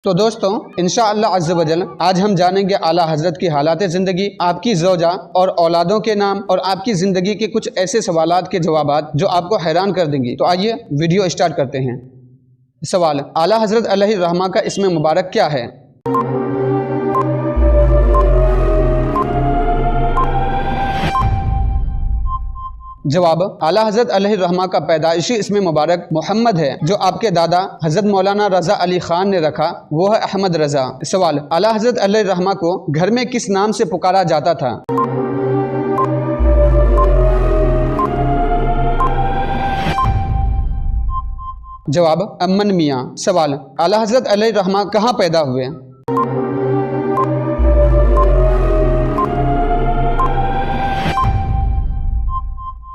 तो दोस्तों इंशाअल्लाह अज़्ज़ वजल आज हम जानेंगे आला हज़रत की हालात ज़िंदगी, आपकी ज़ौजा और औलादों के नाम और आपकी ज़िंदगी के कुछ ऐसे सवालात के जवाबात जो आपको हैरान कर देंगी। तो आइए वीडियो स्टार्ट करते हैं। सवाल, आला हज़रत अलैहिर्रहमा का इस्म मुबारक क्या है? जवाब, आला हज़रत अलैहिर्रहमा का पैदाइशी इस्म मुबारक मोहम्मद है। जो आपके दादा हज़रत मौलाना रज़ा अली ख़ान ने रखा वो है अहमद रज़ा। सवाल, आला हज़रत अलैहिर्रहमा को घर में किस नाम से पुकारा जाता था? जवाब, अम्मन मियाँ। सवाल, आला हज़रत अलैहिर्रहमा कहाँ पैदा हुए?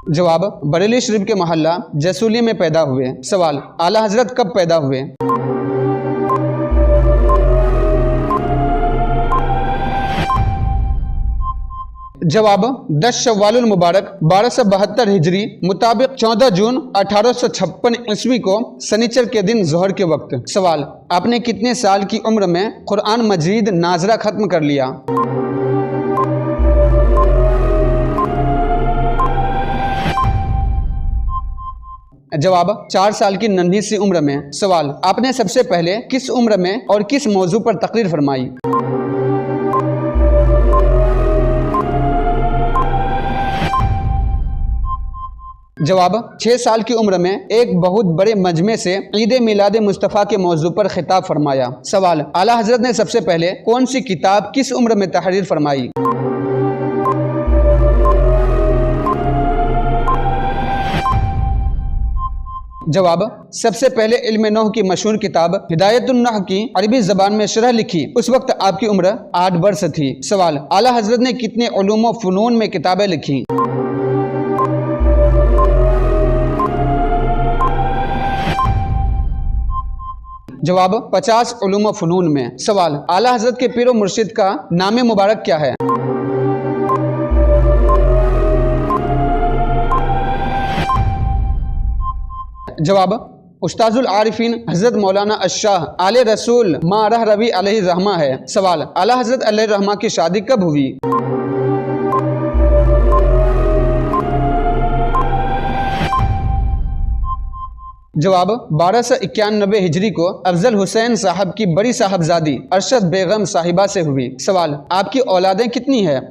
जवाब, बरेली शरीफ के मोहल्ला जसूली में पैदा हुए। सवाल, आला हज़रत कब पैदा हुए? जवाब, 10 शव्वालुल मुबारक 1272 हिजरी मुताबिक 14 जून 1856 ईस्वी को शनिचर के दिन जोहर के वक्त। सवाल, आपने कितने साल की उम्र में कुरान मजीद नाजरा खत्म कर लिया? जवाब, 4 साल की नन्ही सी उम्र में। सवाल, आपने सबसे पहले किस उम्र में और किस मौजू पर तकरीर फरमाई? जवाब, 6 साल की उम्र में एक बहुत बड़े मजमे से ईद मिलाद मुस्तफ़ा के मौजू पर खिताब फरमाया। सवाल, आला हज़रत ने सबसे पहले कौन सी किताब किस उम्र में तहरीर फरमाई? जवाब, सबसे पहले इल्म नौह की मशहूर किताब हिदायतुन नह की अरबी ज़बान में शरह लिखी उस वक्त आपकी उम्र 8 वर्ष थी। सवाल, आला हज़रत ने कितने उलूम व फ़ुनून में किताबें लिखी? जवाब, 50 उलूम व फ़ुनून में। सवाल, आला हज़रत के पीर व मुर्शिद का नाम मुबारक क्या है? जवाब, उस्ताजुल आरिफीन हज़रत मौलाना अशाह आले रसूल मारह रवी अलैहिर्रहमा है। सवाल, आला हज़रत अलैहिर्रहमा की शादी कब हुई? जवाब, 1291 हिजरी को अफजल हुसैन साहब की बड़ी साहबजादी अरशद बेगम साहिबा से हुई। सवाल, आपकी औलादें कितनी है?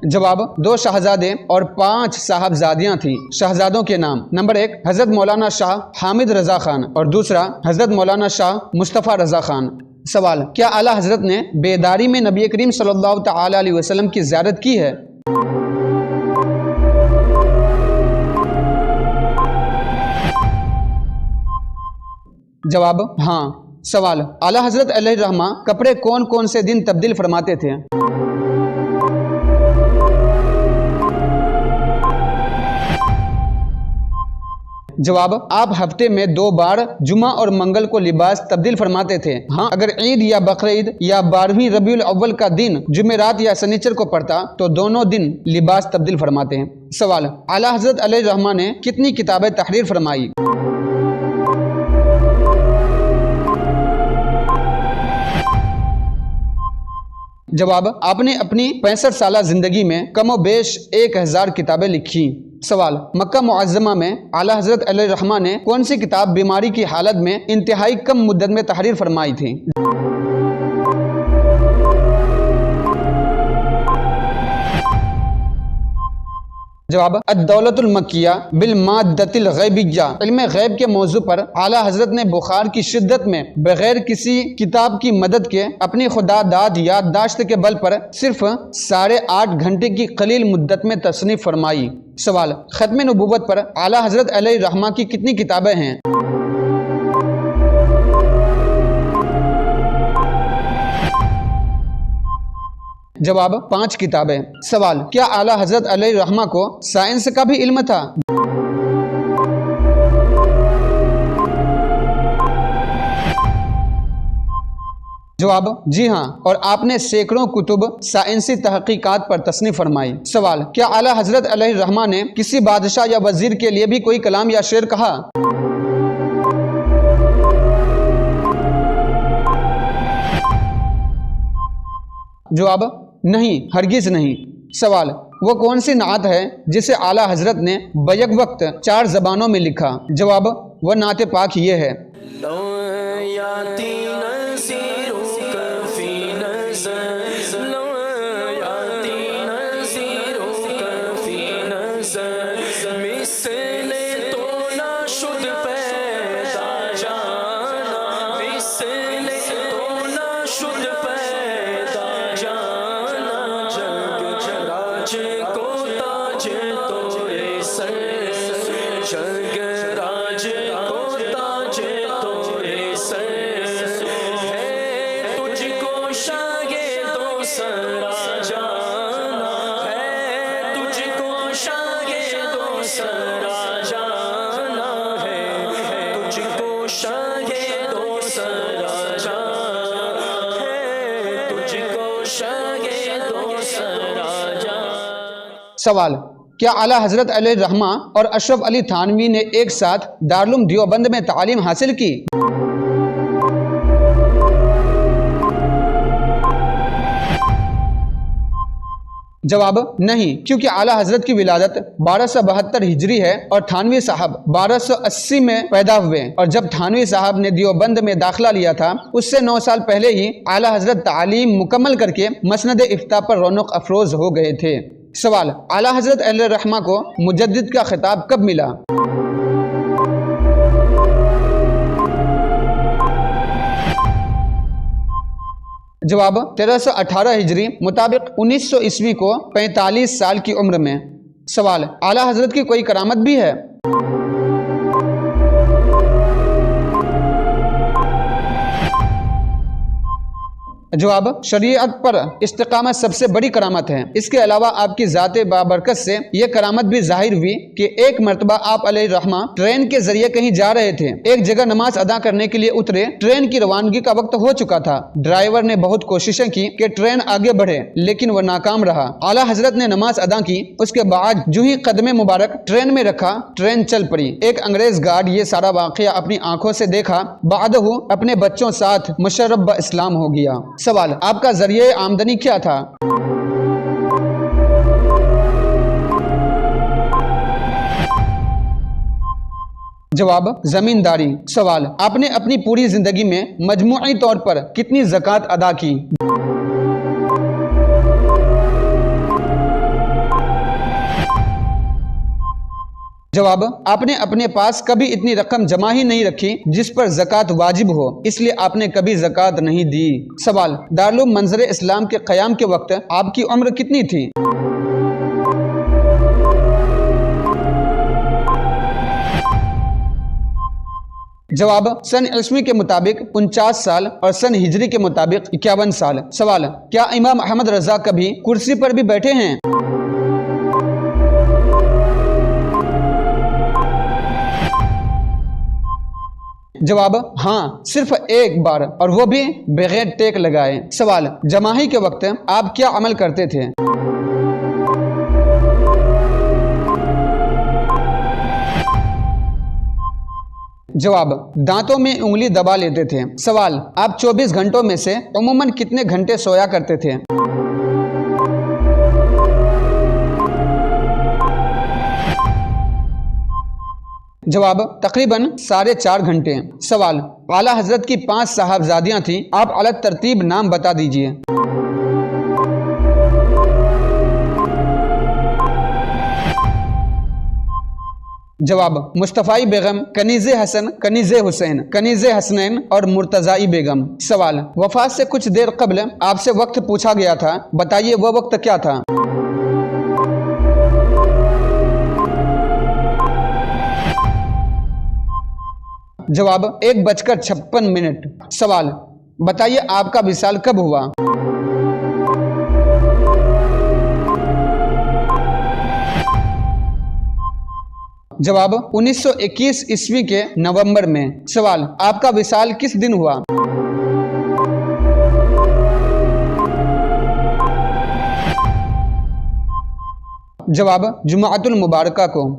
जवाब, 2 शहजादे और 5 साहबजादियां थी। शहजादों के नाम, नंबर 1 हज़रत मौलाना शाह हामिद रज़ा खान और दूसरा हज़रत मौलाना शाह मुस्तफ़ा रज़ा खान। सवाल, क्या आला हज़रत ने बेदारी में नबी करीम सल्लल्लाहु तआला अलैहि वसल्लम की ज़ियारत की है? जवाब, हाँ। सवाल, आला हज़रत अलैहिर्रहमा कपड़े कौन कौन से दिन तब्दील फरमाते थे? जवाब, आप हफ्ते में 2 बार जुमा और मंगल को लिबास तब्दील फरमाते थे। हाँ, अगर ईद या बकरीद या 12वीं रबीउल अव्वल का दिन जुमेरात या शनिचर को पड़ता तो दोनों दिन लिबास तब्दील फरमाते हैं। सवाल, आला हज़रत अलैहिर्रहमा ने कितनी किताबें तहरीर फरमाई? जवाब, आपने अपनी 65 साला जिंदगी में कमो बेश 1000 किताबें लिखी। सवाल, मक्का मुअज़्ज़मा में आला हज़रत अलैहिर्रहमा ने कौन सी किताब बीमारी की हालत में इंतहाई कम मुद्दत में तहरीर फरमाई थी? जवाब, अद-दौलतुल मक्किया बिल माद्दतिल गैबिय्या। इल्म गैब के मौजू पर आला हज़रत ने बुखार की शिद्दत में बगैर किसी किताब की मदद के अपनी खुदा दाद याददाश्त के बल पर सिर्फ 8.5 घंटे की कलील मुद्दत में तसनीफ फरमाई। सवाल, खत्म नबूवत पर आला हज़रत अलैहिर्रहमा की कितनी किताबें हैं? जवाब, 5 किताबें। सवाल, क्या आला हज़रत अलैहिर्रहमा को साइंस का भी इल्म था? जवाब, जी हाँ, और आपने सैकड़ों कुतुब साइंसी तहकीकात पर तस्नीफ फरमाई। सवाल, क्या आला हजरत अलैहिर्रहमा ने किसी बादशाह या वजीर के लिए भी कोई कलाम या शेर कहा? जवाब, नहीं, हरगिज नहीं। सवाल, वो कौन सी नात है जिसे आला हजरत ने बैक वक्त 4 ज़बानों में लिखा? जवाब, वह नात पाक ये है। सवाल, क्या आला हजरत अलैहिर्रहमा और अशरफ अली थानवी ने एक साथ दारुल देवबंद में तालीम हासिल की? जवाब, नहीं, क्योंकि आला हजरत की विलादत 1272 हिजरी है और थानवी साहब 1280 में पैदा हुए, और जब थानवी साहब ने देवबंद में दाखिला लिया था उससे 9 साल पहले ही आला हजरत तालीम मुकम्मल करके मसनद इफ्ता पर रौनक अफरोज हो गए थे। सवाल, आला हजरत अलैहिर्रहमा को मुजद्दिद का खिताब कब मिला? जवाब, 1318 हिजरी मुताबिक 1900 ईस्वी को 45 साल की उम्र में। सवाल, आला हजरत की कोई करामत भी है? जवाब, शरीयत पर इस्तिकामत सबसे बड़ी करामत है। इसके अलावा आपकी ज़ाते बाबरकत से यह करामत भी जाहिर हुई कि एक मरतबा आप अलैहिर्रहमा ट्रेन के जरिए कहीं जा रहे थे। एक जगह नमाज अदा करने के लिए उतरे। ट्रेन की रवानगी का वक्त हो चुका था। ड्राइवर ने बहुत कोशिशें की कि ट्रेन आगे बढ़े, लेकिन वह नाकाम रहा। आला हजरत ने नमाज अदा की। उसके बाद जो ही कदमे मुबारक ट्रेन में रखा, ट्रेन चल पड़ी। एक अंग्रेज गार्ड ये सारा वाकया अपनी आंखों से देखा। बादहू अपने बच्चों साथ मुशर्रफ ब इस्लाम हो गया। सवाल, आपका जरिए आमदनी क्या था? जवाब, जमींदारी। सवाल, आपने अपनी पूरी जिंदगी में मजमूई तौर पर कितनी ज़कात अदा की? जवाब, आपने अपने पास कभी इतनी रकम जमा ही नहीं रखी जिस पर ज़कात वाजिब हो, इसलिए आपने कभी ज़कात नहीं दी। सवाल, दारुल मंज़र इस्लाम के क़याम के वक्त आपकी उम्र कितनी थी? जवाब, सन ईस्वी के मुताबिक 49 साल और सन हिजरी के मुताबिक 51 साल। सवाल, क्या इमाम अहमद रजा कभी कुर्सी पर भी बैठे हैं? जवाब, हाँ, सिर्फ एक बार, और वो भी बगैर टेक लगाए। सवाल, जमाही के वक्त आप क्या अमल करते थे? जवाब, दांतों में उंगली दबा लेते थे। सवाल, आप 24 घंटों में से अमूमन कितने घंटे सोया करते थे? जवाब, तकरीबन 4.5 घंटे। सवाल, आला हजरत की 5 साहबजादियां थीं, आप अलग तरतीब नाम बता दीजिए। जवाब, मुस्तफ़ाई बेगम, कनीज़े हसन, कनीज़े हुसैन, कनीज़े हसनैन और मुर्तज़ाई बेगम। सवाल, वफात से कुछ देर कब्ल आपसे वक्त पूछा गया था, बताइए वह वक्त क्या था? जवाब, 1:56। सवाल, बताइए आपका विसाल कब हुआ? जवाब, 1921 ईस्वी के नवंबर में। सवाल, आपका विसाल किस दिन हुआ? जवाब जुमाअतुल मुबारका को।